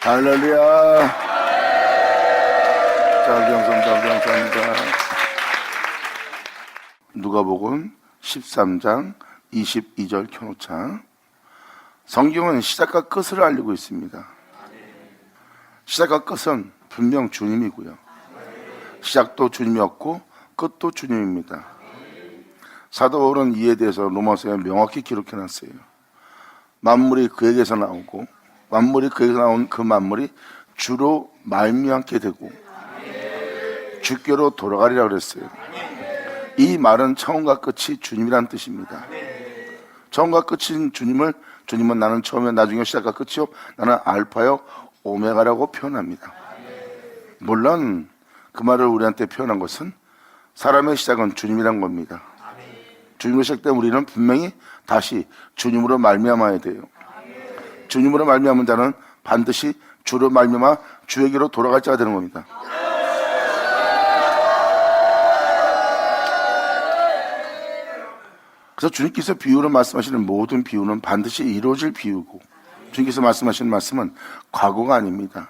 할렐루야. 자, 감사합니다. 누가복음 13장 22절 켜놓자. 성경은 시작과 끝을 알리고 있습니다. 시작과 끝은 분명 주님이고요. 시작도 주님이었고 끝도 주님입니다. 사도 바울은 이에 대해서 로마서에 명확히 기록해놨어요. 만물이 그에게서 나오고 만물이 그에게서 나온 그 만물이 주로 말미암게 되고 주께로 돌아가리라 그랬어요. 이 말은 처음과 끝이 주님이란 뜻입니다. 처음과 끝인 주님은 나는 처음이요 나중에 시작과 끝이요 나는 알파요 오메가라고 표현합니다. 물론 그 말을 우리한테 표현한 것은 사람의 시작은 주님이란 겁니다. 주님으로 시작된 우리는 분명히 다시 주님으로 말미암아야 돼요. 주님으로 말미암은 자는 반드시 주로 말미암아 주에게로 돌아갈 자가 되는 겁니다. 그래서 주님께서 비유로 말씀하시는 모든 비유는 반드시 이루어질 비유고, 주님께서 말씀하시는 말씀은 과거가 아닙니다.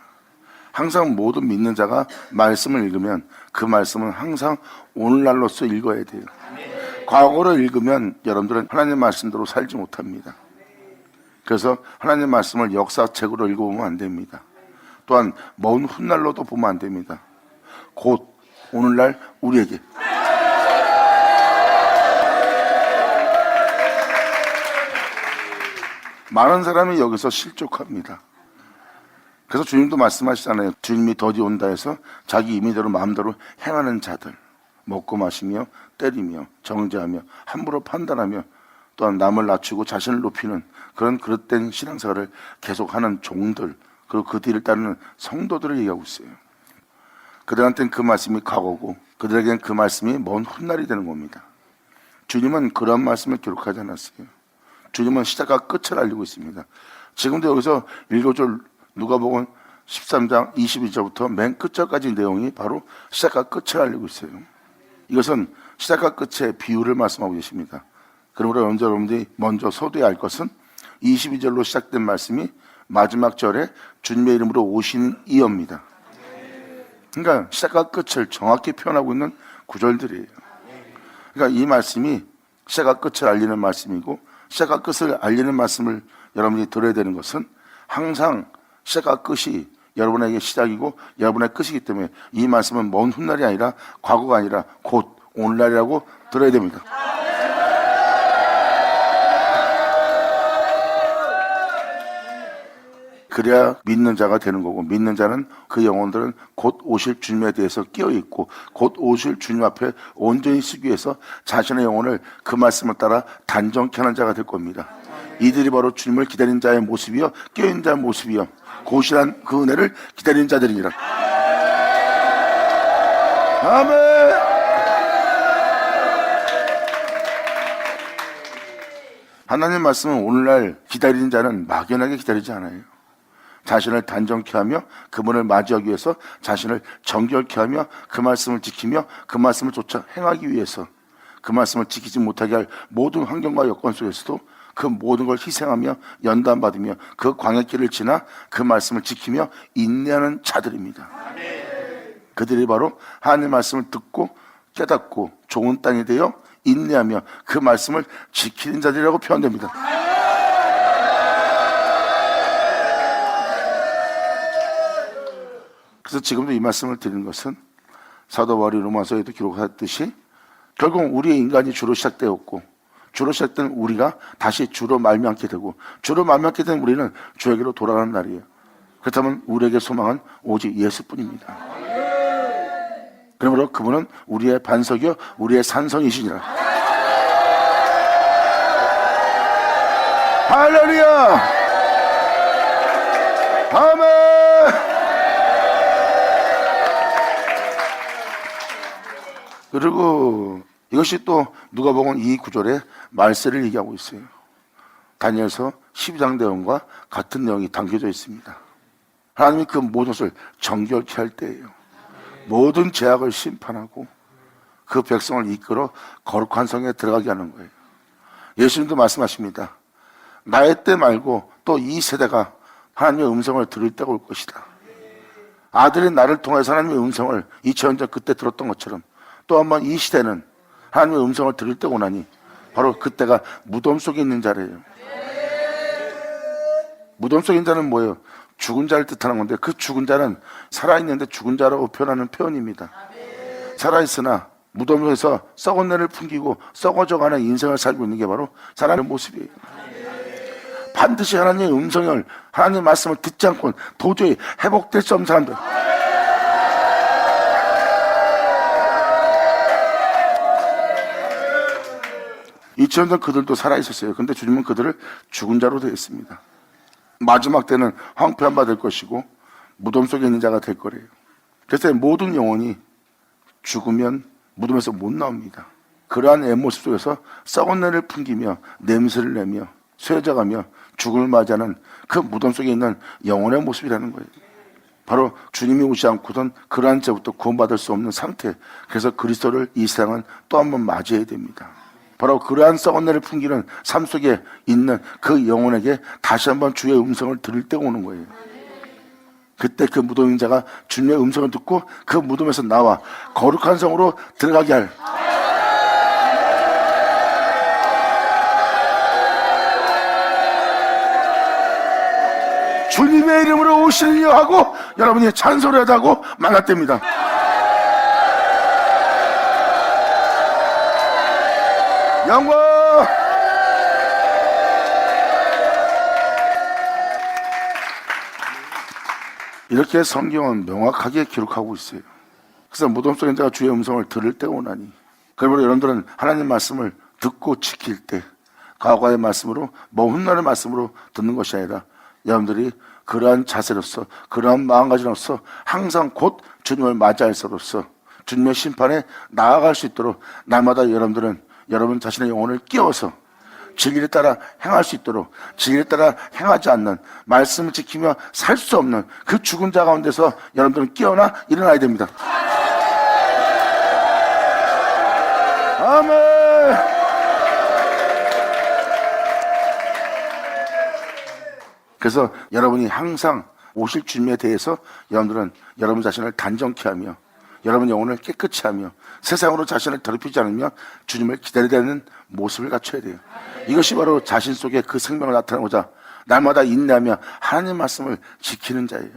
항상 모든 믿는 자가 말씀을 읽으면 그 말씀은 항상 오늘날로서 읽어야 돼요. 과거를 읽으면 여러분들은 하나님의 말씀대로 살지 못합니다. 그래서 하나님의 말씀을 역사책으로 읽어보면 안 됩니다. 또한 먼 훗날로도 보면 안 됩니다. 곧 오늘날 우리에게 많은 사람이 여기서 실족합니다. 그래서 주님도 말씀하시잖아요. 주님이 더디 온다 해서 자기 임의대로 마음대로 행하는 자들, 먹고 마시며 때리며 정죄하며 함부로 판단하며 또한 남을 낮추고 자신을 높이는 그런 그릇된 신앙생활을 계속하는 종들, 그리고 그 뒤를 따르는 성도들을 얘기하고 있어요. 그들한테는 그 말씀이 과거고 그들에게는 그 말씀이 먼 훗날이 되는 겁니다. 주님은 그런 말씀을 기록하지 않았어요. 주님은 시작과 끝을 알리고 있습니다. 지금도 여기서 읽어줄 누가복음 13장 22절부터 맨 끝절까지 내용이 바로 시작과 끝을 알리고 있어요. 이것은 시작과 끝의 비유를 말씀하고 계십니다. 그러므로 여러분들이 먼저 서두에 알 것은 22절로 시작된 말씀이 마지막 절에 주님의 이름으로 오시는 이어입니다. 그러니까 시작과 끝을 정확히 표현하고 있는 구절들이에요. 그러니까 이 말씀이 시작과 끝을 알리는 말씀이고, 시작과 끝을 알리는 말씀을 여러분이 들어야 되는 것은 항상 시작과 끝이 여러분에게 시작이고 여러분의 끝이기 때문에 이 말씀은 먼 훗날이 아니라 과거가 아니라 곧 오늘날이라고 들어야 됩니다. 그래야 믿는 자가 되는 거고, 믿는 자는 그 영혼들은 곧 오실 주님에 대해서 끼어있고 곧 오실 주님 앞에 온전히 쓰기 위해서 자신의 영혼을 그 말씀을 따라 단정케 하는 자가 될 겁니다. 이들이 바로 주님을 기다린 자의 모습이요 끼어있는 자의 모습이요 고실한 그 은혜를 기다리는 자들이니라. 아멘. 하나님 말씀은 오늘날 기다리는 자는 막연하게 기다리지 않아요. 자신을 단정케 하며 그분을 맞이하기 위해서 자신을 정결케 하며 그 말씀을 지키며 그 말씀을 쫓아 행하기 위해서 그 말씀을 지키지 못하게 할 모든 환경과 여건 속에서도 그 모든 걸 희생하며 연단받으며 그 광야길을 지나 그 말씀을 지키며 인내하는 자들입니다. 그들이 바로 하나님의 말씀을 듣고 깨닫고 좋은 땅이 되어 인내하며 그 말씀을 지키는 자들이라고 표현됩니다. 그래서 지금도 이 말씀을 드리는 것은 사도 바울이 로마서에도 기록했듯이 결국 우리의 인간이 주로 시작되었고 주로 시작된 우리가 다시 주로 말미암게 되고 주로 말미암게 된 우리는 주에게로 돌아가는 날이에요. 그렇다면 우리에게 소망은 오직 예수뿐입니다. 그러므로 그분은 우리의 반석이요 우리의 산성이시니라. 할렐루야. 아멘. 그리고 이것이 또 누가복음 이 구절에 말세를 얘기하고 있어요. 다니엘서 12장 내용과 같은 내용이 담겨져 있습니다. 하나님이 그 모든 것을 정결케 할 때예요. 모든 죄악을 심판하고 그 백성을 이끌어 거룩한 성에 들어가게 하는 거예요. 예수님도 말씀하십니다. 나의 때 말고 또 이 세대가 하나님의 음성을 들을 때가 올 것이다. 아들이 나를 통해서 하나님의 음성을 2000년 전 그때 들었던 것처럼 또 한 번 이 시대는 하나님의 음성을 들을 때가 오나니 바로 그때가 무덤 속에 있는 자래요. 무덤 속에 있는 자는 뭐예요? 죽은 자를 뜻하는 건데 그 죽은 자는 살아있는데 죽은 자라고 표현하는 표현입니다. 살아있으나 무덤 속에서 썩은 내를 풍기고 썩어져가는 인생을 살고 있는 게 바로 사람의 모습이에요. 반드시 하나님의 음성을, 하나님의 말씀을 듣지 않고는 도저히 회복될 수 없는 사람들. 2000년 전 그들도 살아있었어요. 근데 주님은 그들을 죽은 자로 되었습니다. 마지막 때는 황폐한 바 될 것이고 무덤 속에 있는 자가 될 거래요. 그래서 모든 영혼이 죽으면 무덤에서 못 나옵니다. 그러한 애모습 속에서 썩은 내를 풍기며 냄새를 내며 쇠져가며 죽음을 맞이하는 그 무덤 속에 있는 영혼의 모습이라는 거예요. 바로 주님이 오지 않고선 그러한 죄부터 구원받을 수 없는 상태. 그래서 그리스도를 이 세상은 또 한 번 맞이해야 됩니다. 바로 그러한 썩은 내를 풍기는 삶 속에 있는 그 영혼에게 다시 한번 주의 음성을 들을 때가 오는 거예요. 그때 그 무덤인 자가 주님의 음성을 듣고 그 무덤에서 나와 거룩한 성으로 들어가게 할 주님의 이름으로 오시리려 하고 여러분이 찬송하자고 만났답니다. 영광! 이렇게 성경은 명확하게 기록하고 있어요. 그래서 무덤 속에 자가 주의 음성을 들을 때가 오나니, 그러므로 여러분들은 하나님 말씀을 듣고 지킬 때 과거의 말씀으로 훗날의 말씀으로 듣는 것이 아니라 여러분들이 그러한 자세로서 그러한 마음가짐으로서 항상 곧 주님을 맞이할 수로서 주님의 심판에 나아갈 수 있도록 날마다 여러분들은 여러분 자신의 영혼을 깨워서 진리를 따라 행할 수 있도록, 진리를 따라 행하지 않는, 말씀을 지키며 살 수 없는 그 죽은 자 가운데서 여러분들은 깨어나 일어나야 됩니다. 아멘. 그래서 여러분이 항상 오실 주님에 대해서 여러분들은 여러분 자신을 단정케 하며 여러분 영혼을 깨끗이 하며 세상으로 자신을 더럽히지 않으며 주님을 기다려야 되는 모습을 갖춰야 돼요. 이것이 바로 자신 속에 그 생명을 나타내고자 날마다 인내하며 하나님 말씀을 지키는 자예요.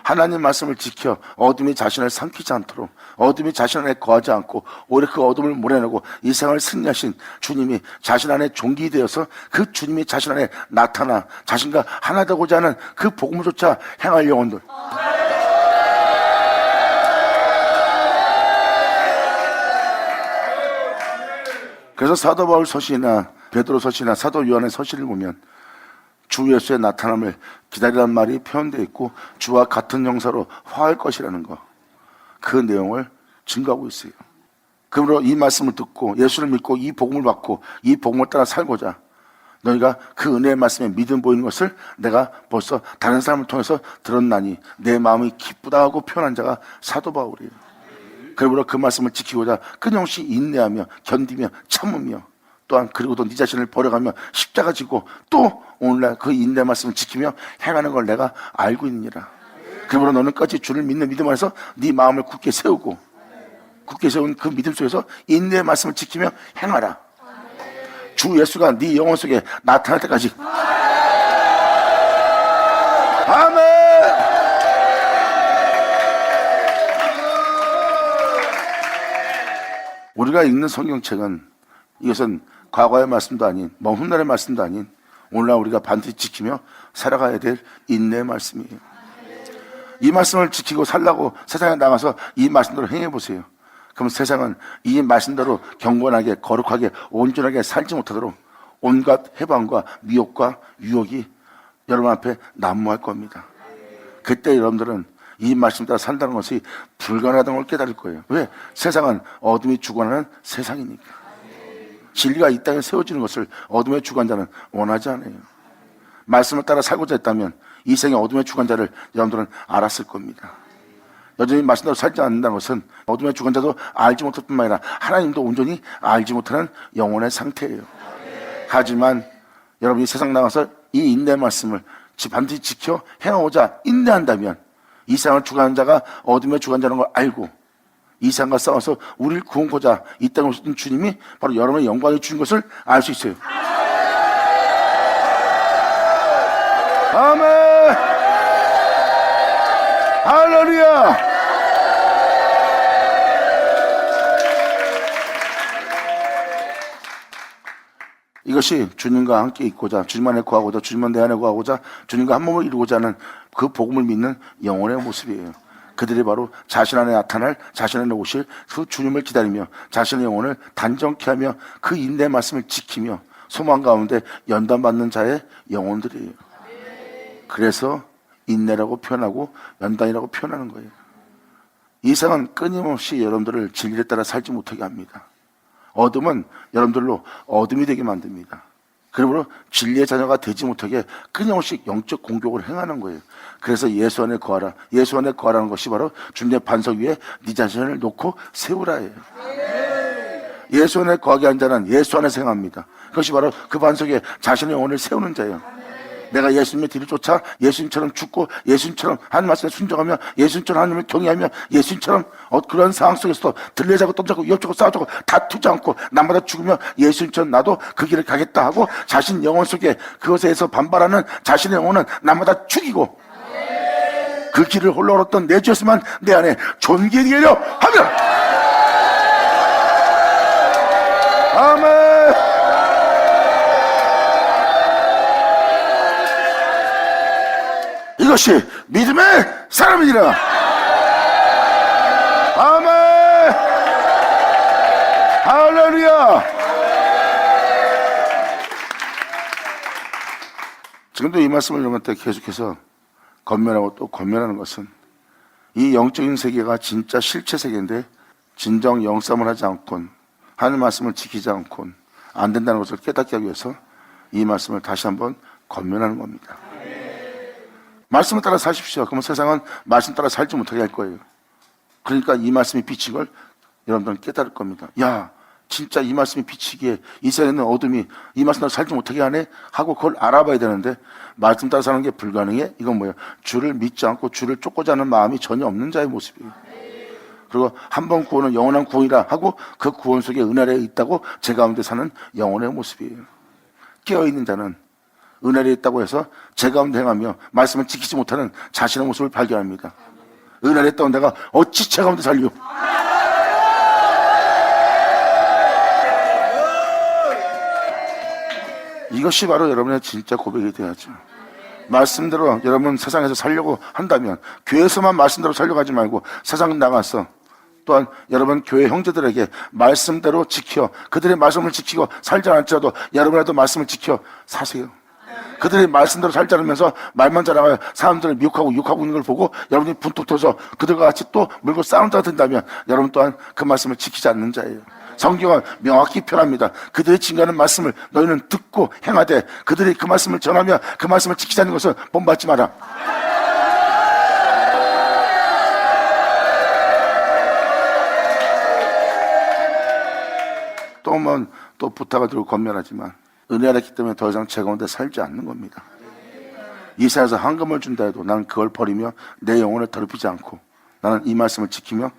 하나님 말씀을 지켜 어둠이 자신을 삼키지 않도록, 어둠이 자신 안에 거하지 않고 오히려 그 어둠을 몰아내고 이 세상을 승리하신 주님이 자신 안에 종기 되어서 그 주님이 자신 안에 나타나 자신과 하나 되고자 하는 그 복음조차 행할 영혼들. 그래서 사도 바울 서신이나 베드로 서신이나 사도 요한의 서신을 보면 주 예수의 나타남을 기다리라는 말이 표현되어 있고 주와 같은 형사로 화할 것이라는 거, 그 내용을 증거하고 있어요. 그러므로 이 말씀을 듣고 예수를 믿고 이 복음을 받고 이 복음을 따라 살고자 너희가 그 은혜의 말씀에 믿음 보이는 것을 내가 벌써 다른 사람을 통해서 들었나니 내 마음이 기쁘다 하고 표현한 자가 사도 바울이에요. 그러므로 그 말씀을 지키고자 끊임없이 인내하며 견디며 참으며 또한 그리고도 네 자신을 버려가며 십자가 지고 또 오늘날 그 인내 말씀을 지키며 행하는 걸 내가 알고 있느니라. 그러므로 너는 끝까지 주를 믿는 믿음 안에서 네 마음을 굳게 세우고 굳게 세운 그 믿음 속에서 인내의 말씀을 지키며 행하라. 주 예수가 네 영혼 속에 나타날 때까지. 아멘. 우리가 읽는 성경책은 이것은 과거의 말씀도 아닌 먼 훗날의 말씀도 아닌 오늘날 우리가 반드시 지키며 살아가야 될 인내의 말씀이에요. 이 말씀을 지키고 살라고 세상에 나가서 이 말씀대로 행해보세요. 그럼 세상은 이 말씀대로 경건하게 거룩하게 온전하게 살지 못하도록 온갖 해방과 미혹과 유혹이 여러분 앞에 난무할 겁니다. 그때 여러분들은 이 말씀 따라 산다는 것이 불가능하다는 걸 깨달을 거예요. 왜? 세상은 어둠이 주관하는 세상이니까. 진리가 이 땅에 세워지는 것을 어둠의 주관자는 원하지 않아요. 말씀을 따라 살고자 했다면 이 생의 어둠의 주관자를 여러분들은 알았을 겁니다. 여전히 말씀대로 살지 않는다는 것은 어둠의 주관자도 알지 못할 뿐만 아니라 하나님도 온전히 알지 못하는 영혼의 상태예요. 하지만 여러분이 세상 나가서 이 인내 말씀을 반드시 지켜 행하고자 인내한다면 이 세상을 주관하는 자가 어둠의 주관자라는 걸 알고 이 세상과 싸워서 우리를 구원코자 이 땅에 오신 주님이 바로 여러분의 영광을 주신 것을 알 수 있어요. 아멘. 할렐루야. 이것이 주님과 함께 있고자, 주님 안에 거하고자, 주님 내 안에 거하고자, 주님과 한 몸을 이루고자 하는 그 복음을 믿는 영혼의 모습이에요. 그들이 바로 자신 안에 나타날, 자신 안에 오실 그 주님을 기다리며 자신의 영혼을 단정케 하며 그 인내의 말씀을 지키며 소망 가운데 연단받는 자의 영혼들이에요. 그래서 인내라고 표현하고 연단이라고 표현하는 거예요. 이 세상은 끊임없이 여러분들을 진리에 따라 살지 못하게 합니다. 어둠은 여러분들로 어둠이 되게 만듭니다. 그러므로 진리의 자녀가 되지 못하게 끊임없이 영적 공격을 행하는 거예요. 그래서 예수 안에 거하라. 예수 안에 거하라는 것이 바로 주님의 반석 위에 네 자신을 놓고 세우라예요. 예수 안에 거하게 한 자는 예수 안에 생합니다. 그것이 바로 그 반석에 자신의 영혼을 세우는 자예요. 내가 예수님의 뒤를 쫓아 예수님처럼 죽고 예수님처럼 하나님 말씀에 순종하며 예수님처럼 하나님을 경외하며 예수님처럼 그런 상황 속에서도 들레자고 던져고 위협주고 싸우고 다투지 않고 남마다 죽으며 예수님처럼 나도 그 길을 가겠다 하고 자신 영혼 속에 그것에서 반발하는 자신의 영혼은 남마다 죽이고 그 길을 홀로 걸었던 내 주 예수만 내 안에 존귀하게 하려 하며 아멘. 이것이 믿음의 사람이니라. 아멘. 할렐루야. 지금도 이 말씀을 여러분한테 계속해서 권면하고 또 권면하는 것은 이 영적인 세계가 진짜 실체 세계인데 진정 영싸움을 하지 않곤 하나님 말씀을 지키지 않곤 안 된다는 것을 깨닫게 하기 위해서 이 말씀을 다시 한번 권면하는 겁니다. 말씀을 따라 사십시오. 그러면 세상은 말씀 따라 살지 못하게 할 거예요. 그러니까 이 말씀이 비친 걸 여러분들은 깨달을 겁니다. 야, 진짜 이 말씀이 비치기에 이 세상에는 어둠이 이 말씀 따라 살지 못하게 하네? 하고 그걸 알아봐야 되는데 말씀 따라 사는 게 불가능해? 이건 뭐예요? 주를 믿지 않고 주를 쫓고자 하는 마음이 전혀 없는 자의 모습이에요. 그리고 한 번 구원은 영원한 구원이라 하고 그 구원 속에 은혜에 있다고 제 가운데 사는 영혼의 모습이에요. 깨어있는 자는 은혜에 있다고 해서 제 가운데 행하며 말씀을 지키지 못하는 자신의 모습을 발견합니다. 은혜에 있다고 내가 어찌 제 가운데 살려? 이것이 바로 여러분의 진짜 고백이 되어야죠. 말씀대로 여러분 세상에서 살려고 한다면 교회에서만 말씀대로 살려고 하지 말고 세상 나가서 또한 여러분 교회 형제들에게 말씀대로 지켜 그들의 말씀을 지키고 살지 않을지라도 여러분이라도 말씀을 지켜 사세요. 그들의 말씀대로 살지 않으면서 말만 잘하면 사람들을 미혹하고 욕하고 있는 걸 보고 여러분이 분투 터서 그들과 같이 또 물고 싸우는 자가 된다면 여러분 또한 그 말씀을 지키지 않는 자예요. 성경은 명확히 표현합니다. 그들의 증거하는 말씀을 너희는 듣고 행하되 그들이 그 말씀을 전하며 그 말씀을 지키지 않는 것을 본받지 마라. 또 부탁을 드리고 권면하지만 은혜가 있기 때문에 더 이상 제 가운데 살지 않는 겁니다. 이 세상에서 헌금을 준다 해도 나는 그걸 버리며 내 영혼을 더럽히지 않고 나는 이 말씀을 지키며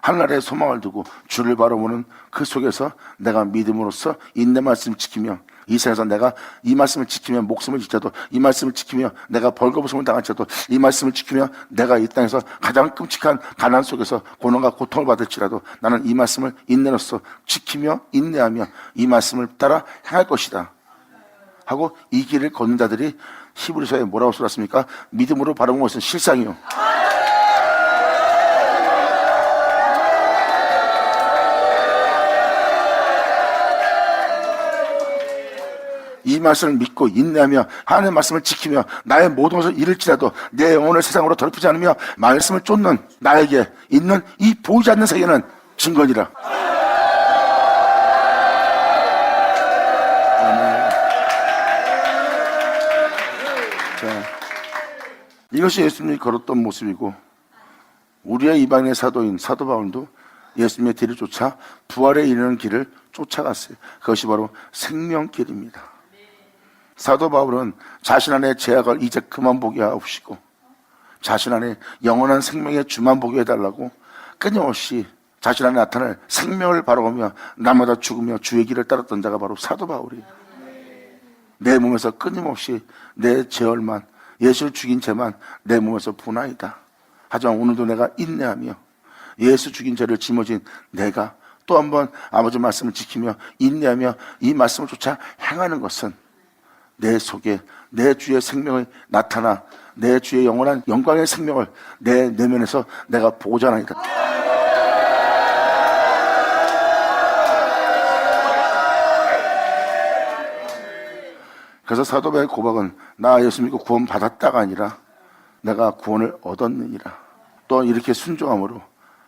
하늘나라에 소망을 두고 주를 바라보는 그 속에서 내가 믿음으로써 인내 말씀을 지키며 이 세상에서 내가 이 말씀을 지키며 목숨을 지켜도 이 말씀을 지키며 내가 벌거벗음을 당할지라도 이 말씀을 지키며 내가 이 땅에서 가장 끔찍한 가난 속에서 고난과 고통을 받을지라도 나는 이 말씀을 인내로써 지키며 인내하며 이 말씀을 따라 행할 것이다 하고 이 길을 걷는 자들이 히브리서에 뭐라고 써놨습니까? 믿음으로 바라본 것은 실상이요 이 말씀을 믿고 인내하며 하나님의 말씀을 지키며 나의 모든 것을 잃을지라도 내 영혼을 세상으로 더럽히지 않으며 말씀을 쫓는 나에게 있는 이 보이지 않는 세계는 증거니라. 자, 이것이 예수님이 걸었던 모습이고 우리의 이방인의 사도인 사도 바울도 예수님의 뒤를 쫓아 부활에 이르는 길을 쫓아갔어요. 그것이 바로 생명길입니다. 사도 바울은 자신 안에 죄악을 이제 그만 보게 하옵시고 자신 안에 영원한 생명의 주만 보게 해달라고 끊임없이 자신 안에 나타날 생명을 바라보며 날마다 죽으며 주의 길을 따랐던 자가 바로 사도 바울이에요. 내 몸에서 끊임없이 내 죄얼만, 예수를 죽인 죄만 내 몸에서 분하이다. 하지만 오늘도 내가 인내하며 예수 죽인 죄를 짊어진 내가 또 한번 아버지 말씀을 지키며 인내하며 이 말씀을 쫓아 행하는 것은 내 속에 내 주의 생명이 나타나 내 주의 영원한 영광의 생명을 내 내면에서 내가 보장하리다. 그래서 사도 바울의 고백은 나 예수 믿고 구원 받았다가 아니라 내가 구원을 얻었느니라. 또 이렇게 순종함으로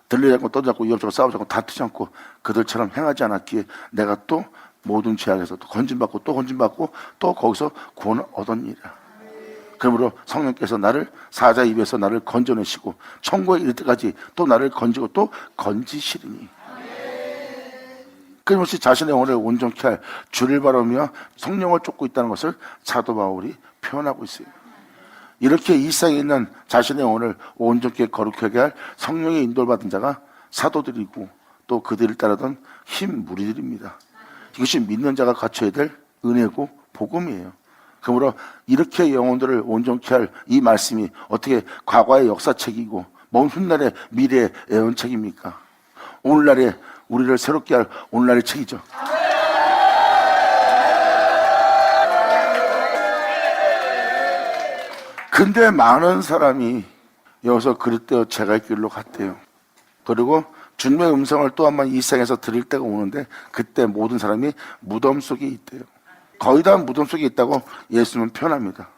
들리지 않고 떠들지 이것저것 싸우지 않고 다투지 않고 그들처럼 행하지 않았기에 내가 또 모든 죄악에서 또 건진받고 또 건진받고 또 거기서 구원을 얻었느니라. 그러므로 성령께서 나를 사자 입에서 나를 건져내시고 천국에 이를 때까지 또 나를 건지고 또 건지시리니. 끊임없이 자신의 영혼을 온전케 할 주를 바라며 성령을 쫓고 있다는 것을 사도 바울이 표현하고 있어요. 이렇게 이 세상에 있는 자신의 영혼을 온전케 거룩하게 할 성령의 인도를 받은 자가 사도들이고 또 그들을 따르던 힘 무리들입니다. 이것이 믿는 자가 갖춰야 될 은혜고 복음이에요. 그러므로 이렇게 영혼들을 온전케 할 이 말씀이 어떻게 과거의 역사책이고 먼 훗날의 미래의 예언책입니까? 오늘날의 우리를 새롭게 할 오늘날의 책이죠. 근데 많은 사람이 여기서 그릇되어 제갈 길로 갔대요. 그리고 주님의 음성을 또 한 번 이 세상에서 들을 때가 오는데 그때 모든 사람이 무덤 속에 있대요. 거의 다 무덤 속에 있다고 예수님은 표현합니다.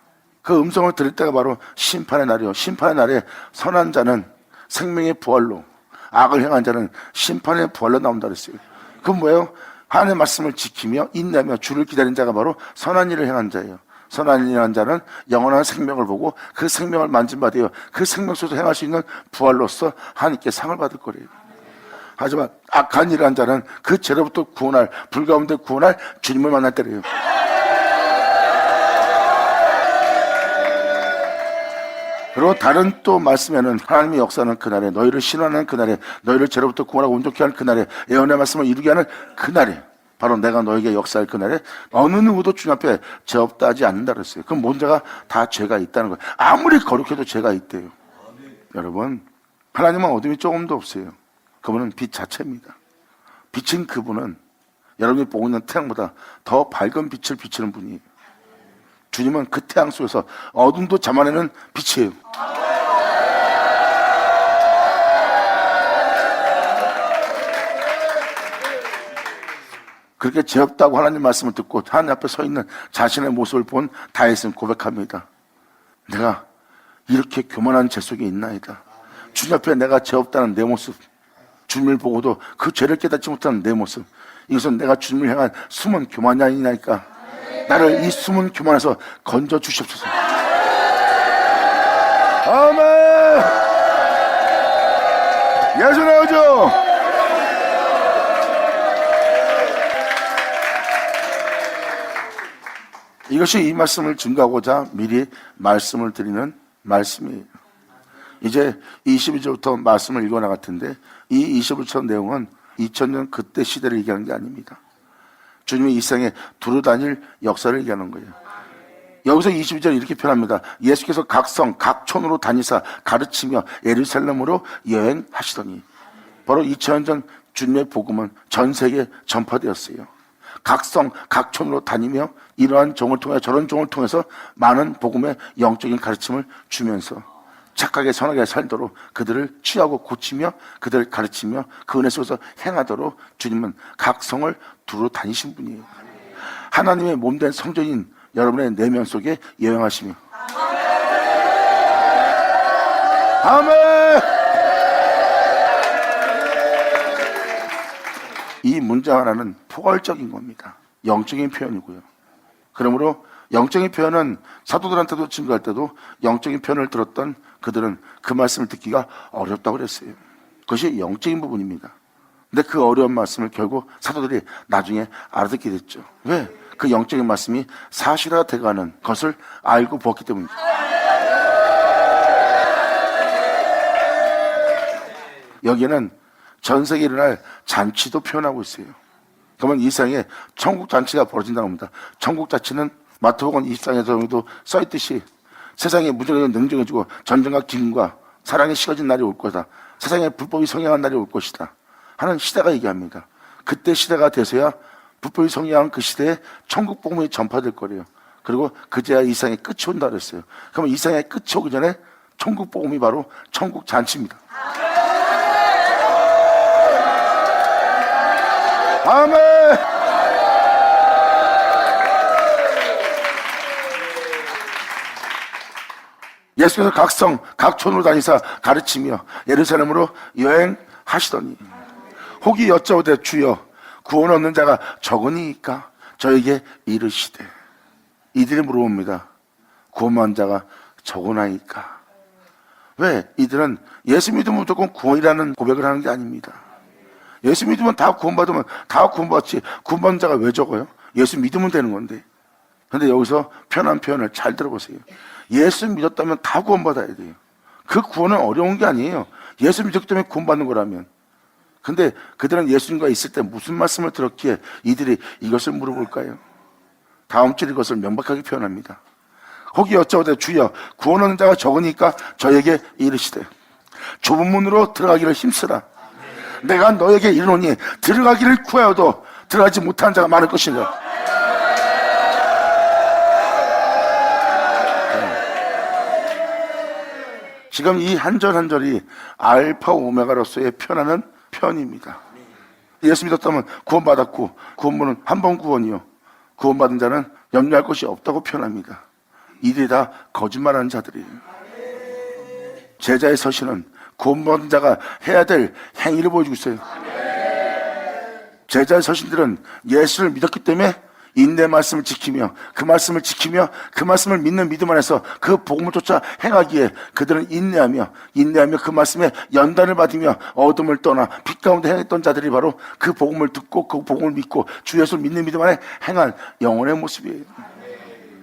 그 음성을 들을 때가 바로 심판의 날이요. 심판의 날에 선한 자는 생명의 부활로, 악을 행한 자는 심판의 부활로 나온다 그랬어요. 그건 뭐예요? 하나님의 말씀을 지키며 인내하며 주를 기다린 자가 바로 선한 일을 행한 자예요. 선한 일을 한 자는 영원한 생명을 보고 그 생명을 만진받아요. 그 생명 속에서 행할 수 있는 부활로서 하나님께 상을 받을 거래요. 하지만 악한 일을 한 자는 그 죄로부터 구원할, 불 가운데 구원할 주님을 만날 때래요. 그리고 다른 또 말씀에는 하나님의 역사는 그날에, 너희를 신원하는 그날에, 너희를 죄로부터 구원하고 온전케 하는 그날에, 예언의 말씀을 이루게 하는 그날에, 바로 내가 너에게 역사할 그날에 어느 누구도 주님 앞에 죄 없다 하지 않는다 그랬어요. 그럼 모든 자가 다 죄가 있다는 거예요. 아무리 거룩해도 죄가 있대요. 여러분, 하나님은 어둠이 조금도 없어요. 그분은 빛 자체입니다. 빛인 그분은 여러분이 보고 있는 태양보다 더 밝은 빛을 비치는 분이에요. 주님은 그 태양 속에서 어둠도 잡아내는 빛이에요. 그렇게 죄 없다고 하나님 말씀을 듣고 하나님 앞에 서 있는 자신의 모습을 본 다윗은 고백합니다. 내가 이렇게 교만한 죄 속에 있나이다. 주님 앞에 내가 죄 없다는 내 모습, 주님을 보고도 그 죄를 깨닫지 못하는 내 모습, 이것은 내가 주님을 향한 숨은 교만이 아니니까 나를 이 숨은 교만에서 건져 주시옵소서. 아멘. 예수 나오죠. 이것이 이 말씀을 증거하고자 미리 말씀을 드리는 말씀이에요. 이제 22절부터 말씀을 읽어나갈 텐데 이 21절 내용은 2000년 그때 시대를 얘기하는 게 아닙니다. 주님이 이 세상에 두루다닐 역사를 얘기하는 거예요. 여기서 22절 이렇게 표현합니다. 예수께서 각 성, 각 촌으로 다니사 가르치며 예루살렘으로 여행하시더니, 바로 2000년 전 주님의 복음은 전 세계에 전파되었어요. 각 성, 각 촌으로 다니며 이러한 종을 통해 저런 종을 통해서 많은 복음의 영적인 가르침을 주면서 착하게 선하게 살도록 그들을 취하고 고치며 그들을 가르치며 그 은혜 속에서 행하도록 주님은 각 성을 두루 다니신 분이에요. 하나님의 몸된 성전인 여러분의 내면 속에 여행하시며, 아멘. 이 문장 하나는 포괄적인 겁니다. 영적인 표현이고요. 그러므로 영적인 표현은 사도들한테도 증거할 때도 영적인 표현을 들었던 그들은 그 말씀을 듣기가 어렵다고 그랬어요. 그것이 영적인 부분입니다. 근데 그 어려운 말씀을 결국 사도들이 나중에 알아듣게 됐죠. 왜? 그 영적인 말씀이 사실화 돼가는 것을 알고 보았기 때문입니다. 여기에는 전 세계에 일어날 잔치도 표현하고 있어요. 그러면 이 세상에 천국 잔치가 벌어진다고 합니다. 천국 잔치는 마태복음 24장에도 써있듯이 세상에 무조건 능정해지고 전쟁과 기근과 사랑이 식어진 날이 올 거다. 세상에 불법이 성행한 날이 올 것이다 하는 시대가 얘기합니다. 그때 시대가 돼서야 불법이 성행한 그 시대에 천국 복음이 전파될 거래요. 그리고 그제야 이 세상의 끝이 온다 그랬어요. 그러면 이 세상의 끝이 오기 전에 천국 복음이 바로 천국 잔치입니다. 아멘. 예수께서 각 성, 각 촌으로 다니사 가르치며 예루살렘으로 여행하시더니 혹이 여짜오되 주여 구원 얻는 자가 적으니까 저에게 이르시되. 이들이 물어봅니다. 구원받는 자가 적으나이까. 왜? 이들은 예수 믿으면 무조건 구원이라는 고백을 하는 게 아닙니다. 예수 믿으면 다 구원받으면 다 구원받지. 구원받는 자가 왜 적어요? 예수 믿으면 되는 건데. 그런데 여기서 편한 표현을 잘 들어보세요. 예수 믿었다면 다 구원받아야 돼요. 그 구원은 어려운 게 아니에요. 예수 믿었기 때문에 구원받는 거라면. 근데 그들은 예수님과 있을 때 무슨 말씀을 들었기에 이들이 이것을 물어볼까요? 다음 줄 이것을 명백하게 표현합니다. 혹이 여짜오되 주여 구원 얻는 자가 적으니까 저에게 이르시되 좁은 문으로 들어가기를 힘쓰라. 내가 너에게 이르노니 들어가기를 구하여도 들어가지 못한 자가 많을 것이니라. 지금 이 한 절 한 절이 알파 오메가로서의 표현하는 표현입니다. 예수 믿었다면 구원받았고 구원문은 한 번 구원이요 구원받은 자는 염려할 것이 없다고 표현합니다. 이들이 다 거짓말하는 자들이에요. 제자의 서신은 구원받은 자가 해야 될 행위를 보여주고 있어요. 제자의 서신들은 예수를 믿었기 때문에 인내 말씀을 지키며 그 말씀을 지키며 그 말씀을 믿는 믿음 안에서 그 복음을 쫓아 행하기에 그들은 인내하며 그 말씀에 연단을 받으며 어둠을 떠나 빛 가운데 행했던 자들이 바로 그 복음을 듣고 그 복음을 믿고 주 예수를 믿는 믿음 안에 행한 영혼의 모습이에요.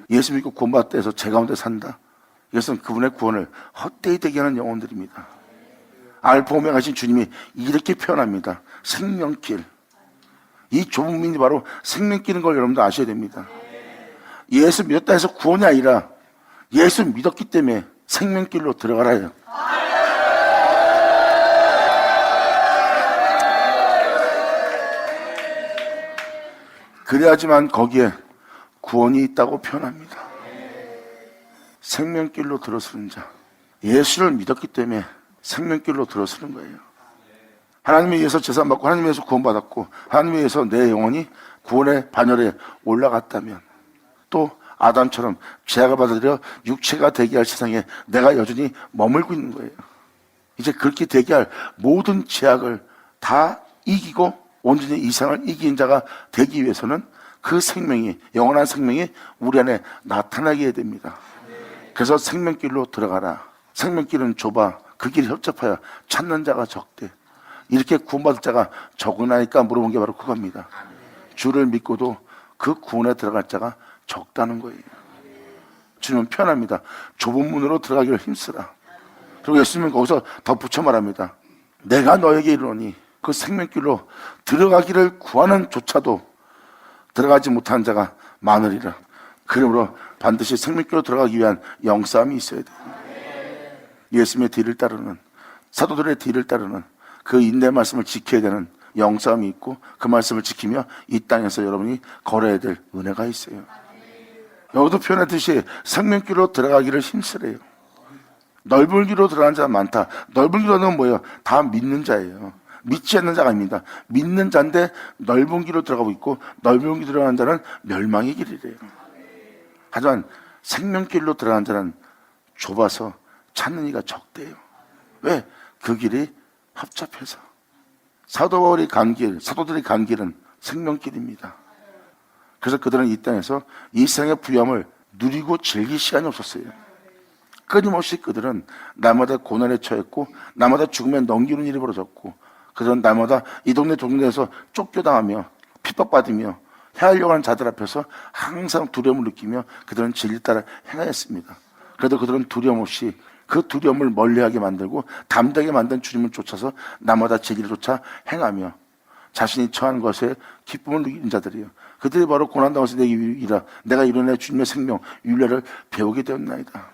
예수 믿고 구원받다 해서 제 가운데 산다. 이것은 그분의 구원을 헛되이 되게 하는 영혼들입니다. 알파 오메가 하신 주님이 이렇게 표현합니다. 생명길. 이 좁은 문이 바로 생명길인 걸 여러분도 아셔야 됩니다. 예수 믿었다 해서 구원이 아니라 예수 믿었기 때문에 생명길로 들어가라요. 그래야지만 거기에 구원이 있다고 표현합니다. 생명길로 들어서는 자. 예수를 믿었기 때문에 생명길로 들어서는 거예요. 하나님에 의해서 제사받고 하나님에 의해서 구원받았고 하나님에 의해서 내 영혼이 구원의 반열에 올라갔다면 또 아담처럼 죄악을 받아들여 육체가 되게 할 세상에 내가 여전히 머물고 있는 거예요. 이제 그렇게 되게 할 모든 죄악을 다 이기고 온전히 이 세상을 이긴 자가 되기 위해서는 그 생명이 영원한 생명이 우리 안에 나타나게 해야 됩니다. 그래서 생명길로 들어가라. 생명길은 좁아 그 길이 협잡하여 찾는 자가 적대. 이렇게 구원받을 자가 적으나이까 물어본 게 바로 그겁니다. 주를 믿고도 그 구원에 들어갈 자가 적다는 거예요. 주님은 편합니다. 좁은 문으로 들어가기를 힘쓰라. 그리고 예수님은 거기서 더 붙여 말합니다. 내가 너에게 이르노니 그 생명길로 들어가기를 구하는 조차도 들어가지 못한 자가 많으리라. 그러므로 반드시 생명길로 들어가기 위한 영싸움이 있어야 돼요. 예수님의 뒤를 따르는 사도들의 뒤를 따르는 그 인내 말씀을 지켜야 되는 영싸움이 있고 그 말씀을 지키며 이 땅에서 여러분이 걸어야 될 은혜가 있어요. 여기도 표현했듯이 생명길로 들어가기를 힘쓰래요. 넓은 길로 들어가는 자가 많다. 넓은 길로는 뭐예요? 다 믿는 자예요. 믿지 않는 자가 아닙니다. 믿는 자인데 넓은 길로 들어가고 있고 넓은 길로 들어가는 자는 멸망의 길이래요. 하지만 생명길로 들어가는 자는 좁아서 찾는 이가 적대요. 왜? 그 길이 합잡해서. 사도들이 간 길은 생명길입니다. 그래서 그들은 이 땅에서 이 세상의 부유함을 누리고 즐길 시간이 없었어요. 끊임없이 그들은 날마다 고난에 처했고 날마다 죽음에 넘기는 일이 벌어졌고 그들은 날마다 이 동네 동네에서 쫓겨당하며 핍박받으며 헤아려고 하는 자들 앞에서 항상 두려움을 느끼며 그들은 진리 따라 행하였습니다. 그래도 그들은 두려움 없이 그 두려움을 멀리하게 만들고 담대하게 만든 주님을 쫓아서 나마다 진리를 쫓아 행하며 자신이 처한 것에 기쁨을 느끼는 자들이에요. 그들이 바로 고난당해서 내가 이뤄내 주님의 생명 윤례를 배우게 되었나이다.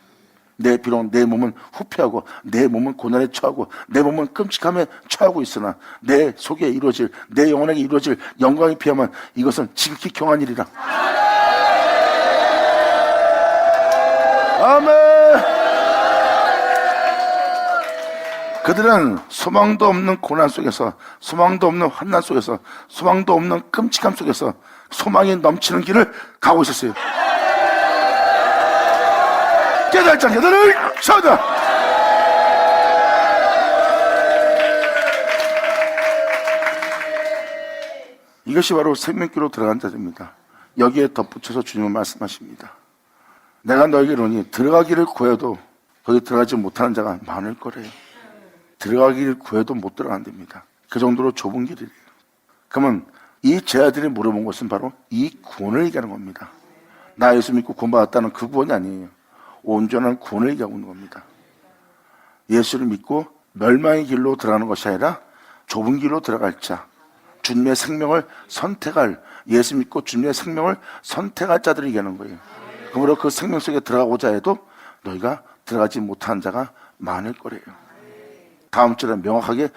비록 내 몸은 후패하고 내 몸은 고난에 처하고 내 몸은 끔찍함에 처하고 있으나 내 속에 이루어질 내 영혼에게 이루어질 영광이 비하면 이것은 지극히 경한 일이라. 아멘. 그들은 소망도 없는 고난 속에서, 소망도 없는 환난 속에서, 소망도 없는 끔찍함 속에서 소망이 넘치는 길을 가고 있었어요. 깨달자 깨달을 쳐다. 이것이 바로 생명길로 들어간 자들입니다. 여기에 덧붙여서 주님은 말씀하십니다. 내가 너에게 이르노니 들어가기를 구해도 거기 들어가지 못하는 자가 많을 거래요. 들어가기를 구해도 못 들어간답니다. 그 정도로 좁은 길이에요. 그러면 이 제자들이 물어본 것은 바로 이 구원을 얘기하는 겁니다. 나 예수 믿고 구원받았다는 그 구원이 아니에요. 온전한 구원을 얘기하고 있는 겁니다. 예수를 믿고 멸망의 길로 들어가는 것이 아니라 좁은 길로 들어갈 자, 주님의 생명을 선택할, 예수 믿고 주님의 생명을 선택할 자들을 얘기하는 거예요. 그러므로 그 생명 속에 들어가고자 해도 너희가 들어가지 못하는 자가 많을 거래요. 다음 절에 명확하게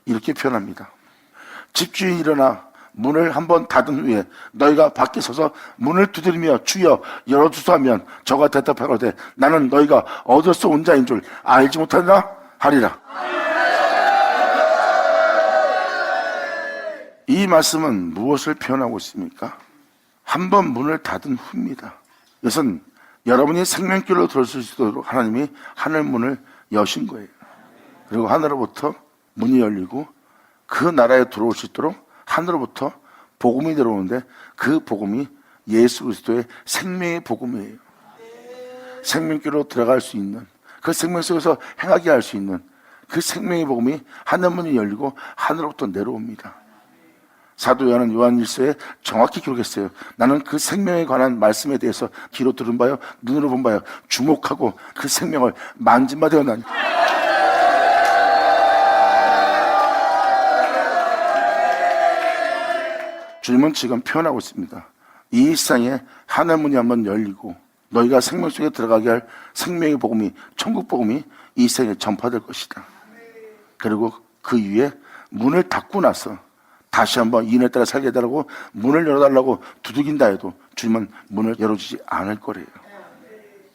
이렇게 표현합니다. 집주인이 일어나 문을 한번 닫은 후에 너희가 밖에 서서 문을 두드리며 주여 열어주소 하면 저가 대답하거든 나는 너희가 어디서 온 자인 줄 알지 못하나 하리라. 이 말씀은 무엇을 표현하고 있습니까? 한번 문을 닫은 후입니다. 이것은 여러분이 생명길로 들어올 수 있도록 하나님이 하늘 문을 여신 거예요. 그리고 하늘로부터 문이 열리고 그 나라에 들어올 수 있도록 하늘로부터 복음이 들어오는데 그 복음이 예수 그리스도의 생명의 복음이에요. 생명길로 들어갈 수 있는, 그 생명 속에서 행하게 할 수 있는 그 생명의 복음이 하늘문이 열리고 하늘로부터 내려옵니다. 사도 요한일서에 정확히 기록했어요. 나는 그 생명에 관한 말씀에 대해서 귀로 들은 바요 눈으로 본 바요 주목하고 그 생명을 만진 바 되었나니. 주님은 지금 표현하고 있습니다. 이 세상에 하늘문이 한번 열리고 너희가 생명 속에 들어가게 할 생명의 복음이, 천국 복음이 이 세상에 전파될 것이다. 그리고 그 위에 문을 닫고 나서 다시 한번 이인에 따라 살게 해달라고 문을 열어달라고 두들긴다 해도 주님은 문을 열어주지 않을 거래요.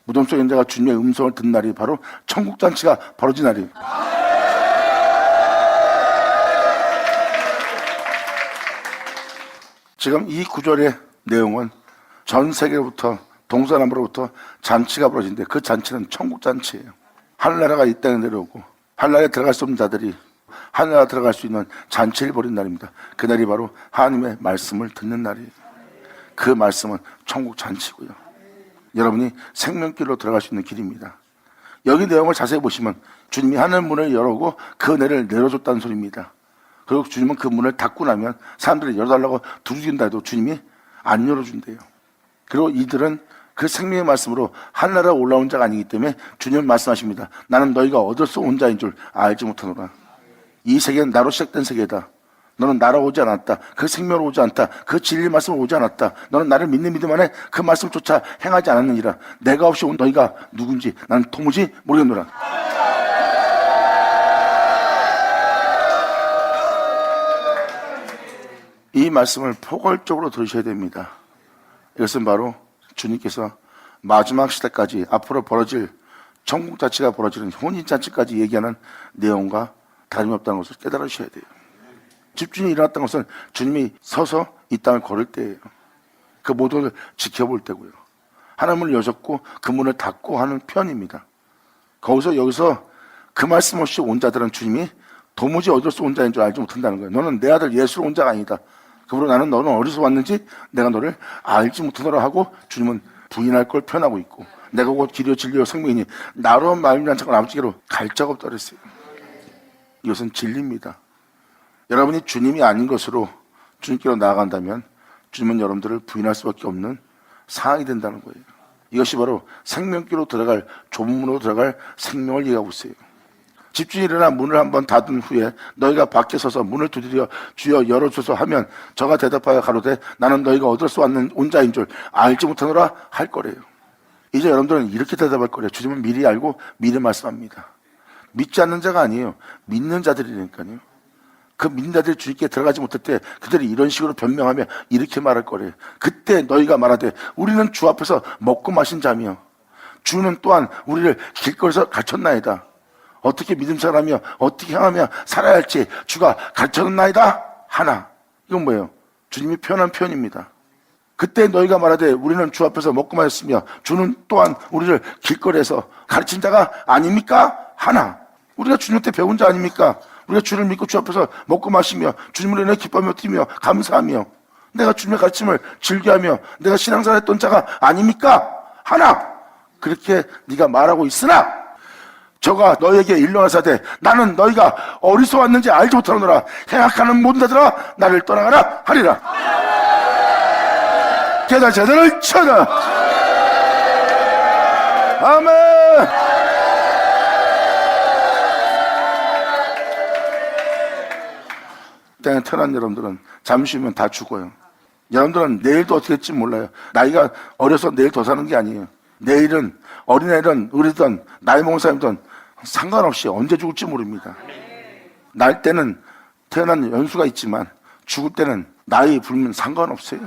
무덤 속에 있는 자가 주님의 음성을 듣는 날이 바로 천국잔치가 벌어진 날이에요. 지금 이 구절의 내용은 전 세계로부터 동서남으로부터 잔치가 벌어진데 그 잔치는 천국잔치예요. 하늘나라가 이 땅에 내려오고 하늘나라에 들어갈 수 없는 자들이 하늘나라 들어갈 수 있는 잔치를 벌인 날입니다. 그날이 바로 하나님의 말씀을 듣는 날이에요. 그 말씀은 천국잔치고요. 여러분이 생명길로 들어갈 수 있는 길입니다. 여기 내용을 자세히 보시면 주님이 하늘 문을 열어오고 그 은혜를 내려줬다는 소리입니다. 그리고 주님은 그 문을 닫고 나면 사람들이 열어달라고 두드린다 해도 주님이 안 열어준대요. 그리고 이들은 그 생명의 말씀으로 하늘나라에 올라온 자가 아니기 때문에 주님은 말씀하십니다. 나는 너희가 어디서 온 자인 줄 알지 못하노라. 이 세계는 나로 시작된 세계다. 너는 나로 오지 않았다. 그 생명으로 오지 않았다. 그 진리의 말씀으로 오지 않았다. 너는 나를 믿는 믿음 안에 그 말씀조차 행하지 않았느니라. 내가 없이 온 너희가 누군지 나는 도무지 모르겠노라. 이 말씀을 포괄적으로 들으셔야 됩니다. 이것은 바로 주님께서 마지막 시대까지 앞으로 벌어질 천국잔치가 벌어지는 혼인잔치까지 얘기하는 내용과 다름없다는 것을 깨달으셔야 돼요. 집주인이 일어났다는 것은 주님이 서서 이 땅을 걸을 때예요. 그 모두를 지켜볼 때고요. 하나님을 여셨고 그 문을 닫고 하는 편입니다. 여기서 그 말씀 없이 온 자들은 주님이 도무지 어디서 온 자인 줄 알지 못한다는 거예요. 너는 내 아들 예수로 온 자가 아니다. 그러므로 나는 너는 어디서 왔는지 내가 너를 알지 못하노라 하고 주님은 부인할 걸 표현하고 있고 내가 곧 길이요 진리요 생명이니 나로 말미암은 자가 아버지께로 갈 자가 없다 그랬어요. 이것은 진리입니다. 여러분이 주님이 아닌 것으로 주님께로 나아간다면 주님은 여러분들을 부인할 수밖에 없는 상황이 된다는 거예요. 이것이 바로 생명길로 들어갈, 좁은 문으로 들어갈 생명을 얘기하고 있어요. 집주인이 일어나 문을 한번 닫은 후에 너희가 밖에 서서 문을 두드려 주여 열어주소서 하면 저가 대답하여 가로되 나는 너희가 어디서 온 자인 줄 알지 못하노라 할 거래요. 이제 여러분들은 이렇게 대답할 거래요. 주님은 미리 알고 미리 말씀합니다. 믿지 않는 자가 아니에요. 믿는 자들이니까요. 그 믿는 자들이 주님께 들어가지 못할 때 그들이 이런 식으로 변명하며 이렇게 말할 거래요. 그때 너희가 말하되 우리는 주 앞에서 먹고 마신 자며 주는 또한 우리를 길거리에서 가르쳤나이다. 어떻게 믿음 생활하며 어떻게 행하며 살아야 할지 주가 가르쳤나이다 하나. 이건 뭐예요? 주님이 표현한 표현입니다. 그때 너희가 말하되 우리는 주 앞에서 먹고 마셨으며 주는 또한 우리를 길거리에서 가르친 자가 아닙니까? 하나. 우리가 주님한테 배운 자 아닙니까? 우리가 주를 믿고 주 앞에서 먹고 마시며 주님을 인해 기뻐하며 뛰며 감사하며 내가 주님의 가르침을 즐겨하며 내가 신앙생활 했던 자가 아닙니까? 하나. 그렇게 네가 말하고 있으나 저가 너에게 일러하사대 나는 너희가 어디서 왔는지 알지 못하노라. 행악하는 모든 자들아 나를 떠나가라 하리라. 계단 제대를 쳐라. 아멘. 땅에 태어난 여러분들은 잠시 후면 다 죽어요. 여러분들은 내일도 어떻게 될지 몰라요. 나이가 어려서 내일 더 사는 게 아니에요. 내일은 어린애든 어리든 나이 먹은 사람이든 상관없이 언제 죽을지 모릅니다. 날 때는 태어난 연수가 있지만 죽을 때는 나이 불면 상관없어요.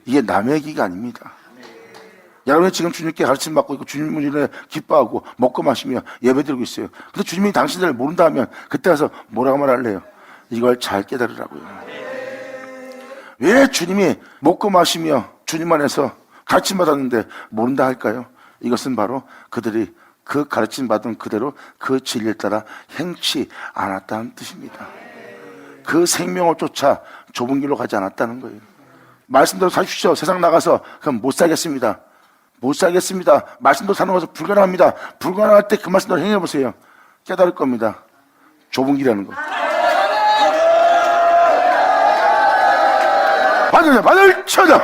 이게 남의 얘기가 아닙니다. 여러분이 지금 주님께 가르침 받고 있고 주님을 인해 기뻐하고 먹고 마시며 예배드리고 있어요. 근데 주님이 당신들을 모른다 하면 그때 가서 뭐라고 말할래요? 이걸 잘 깨달으라고요. 왜 주님이 먹고 마시며 주님 안에서 가르침 받았는데 모른다 할까요? 이것은 바로 그들이 그 가르침 받은 그대로 그 진리에 따라 행치 않았다는 뜻입니다. 그 생명을 쫓아 좁은 길로 가지 않았다는 거예요. 말씀대로 사십시오. 세상 나가서 그럼 못 살겠습니다. 못 살겠습니다. 말씀대로 사는 것은 불가능합니다. 불가능할 때 그 말씀대로 행해보세요. 깨달을 겁니다. 좁은 길이라는 거. 바늘 쳐다.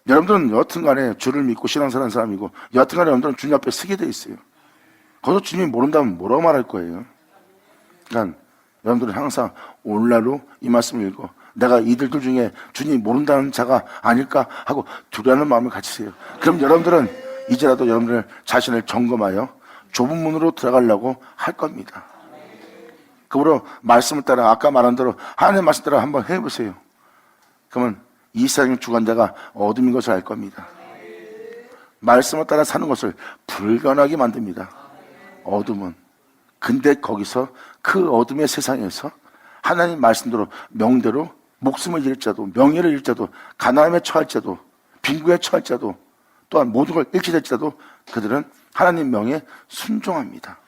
여러분들은 여튼간에 주를 믿고 신앙생활하는 사람이고 여튼간에 여러분들은 주님 앞에 서게 돼 있어요. 거기서 주님이 모른다면 뭐라고 말할 거예요? 그러니까 여러분들은 항상 오늘날로 이 말씀을 읽고 내가 이들들 중에 주님이 모른다는 자가 아닐까 하고 두려워하는 마음을 가지세요. 그럼 여러분들은 이제라도 여러분들 자신을 점검하여 좁은 문으로 들어가려고 할 겁니다. 그러므로 말씀을 따라 아까 말한 대로 하나님의 말씀 따라 한번 해보세요. 그러면 이 세상의 주관자가 어둠인 것을 알 겁니다. 말씀을 따라 사는 것을 불가능하게 만듭니다. 어둠은. 근데 거기서 그 어둠의 세상에서 하나님 말씀대로 명대로 목숨을 잃을 자도 명예를 잃을 자도 가난함에 처할 자도 빈부에 처할 자도 또한 모든 걸 잃게 될 자도 그들은 하나님 명에 순종합니다.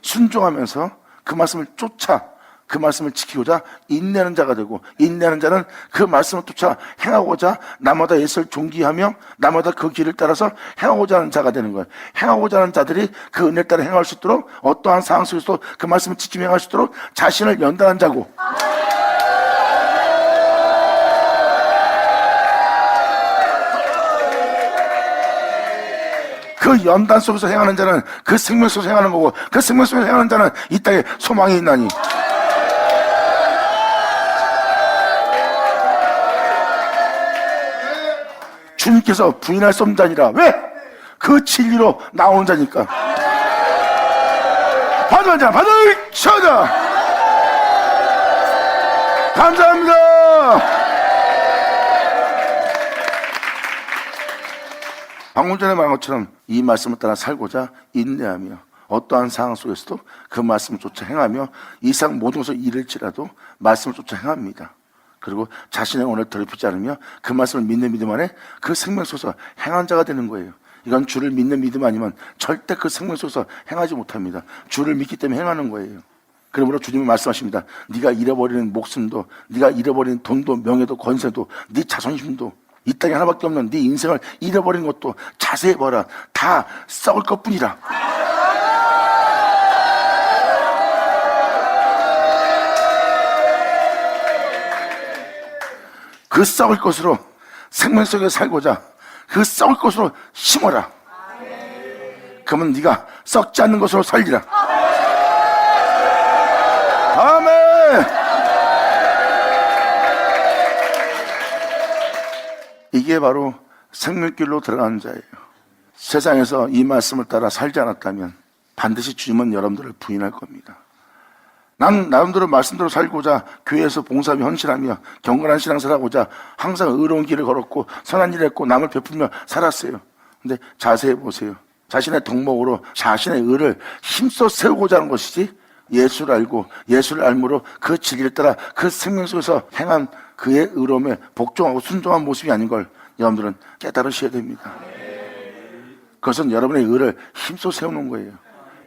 순종하면서 그 말씀을 쫓아 그 말씀을 지키고자 인내하는 자가 되고 인내하는 자는 그 말씀을 쫓아 행하고자 나마다 예수를 존귀하며 나마다 그 길을 따라서 행하고자 하는 자가 되는 거예요. 행하고자 하는 자들이 그 은혜를 따라 행할 수 있도록 어떠한 상황 속에서도 그 말씀을 지키며 행할 수 있도록 자신을 연단한 자고 그 연단 속에서 행하는 자는 그 생명 속에서 행하는 거고 그 생명 속에서 행하는 자는 이 땅에 소망이 있나니 주님께서 부인할 수 없는 자니라. 왜? 그 진리로 나오는 자니까. 받은 자 받을 쳐다. 감사합니다. 방금 전에 말한 것처럼 이 말씀을 따라 살고자 인내하며 어떠한 상황 속에서도 그 말씀을 쫓아 행하며 이 세상 모든 것을 잃을지라도 말씀을 쫓아 행합니다. 그리고 자신의 오늘 더럽히지 않으며 그 말씀을 믿는 믿음 안에 그 생명 속에서 행한 자가 되는 거예요. 이건 주를 믿는 믿음 아니면 절대 그 생명 속에서 행하지 못합니다. 주를 믿기 때문에 행하는 거예요. 그러므로 주님은 말씀하십니다. 네가 잃어버리는 목숨도 네가 잃어버리는 돈도 명예도 권세도 네 자존심도 이 땅에 하나밖에 없는 네 인생을 잃어버린 것도 자세히 봐라. 다 썩을 것뿐이라. 그 썩을 것으로 생명 속에 살고자 그 썩을 것으로 심어라. 그러면 네가 썩지 않는 것으로 살리라. 아멘. 이게 바로 생명길로 들어가는 자예요. 세상에서 이 말씀을 따라 살지 않았다면 반드시 주님은 여러분들을 부인할 겁니다. 난 나름대로 말씀대로 살고자 교회에서 봉사하며 헌신하며 경건한 신앙생활하고자 항상 의로운 길을 걸었고 선한 일을 했고 남을 베풀며 살았어요. 근데 자세히 보세요. 자신의 덕목으로 자신의 의를 힘써 세우고자 하는 것이지 예수를 알고 예수를 알므로 그 진리를 따라 그 생명 속에서 행한 그의 의로움에 복종하고 순종한 모습이 아닌 걸 여러분들은 깨달으셔야 됩니다. 그것은 여러분의 의를 힘써 세우는 거예요.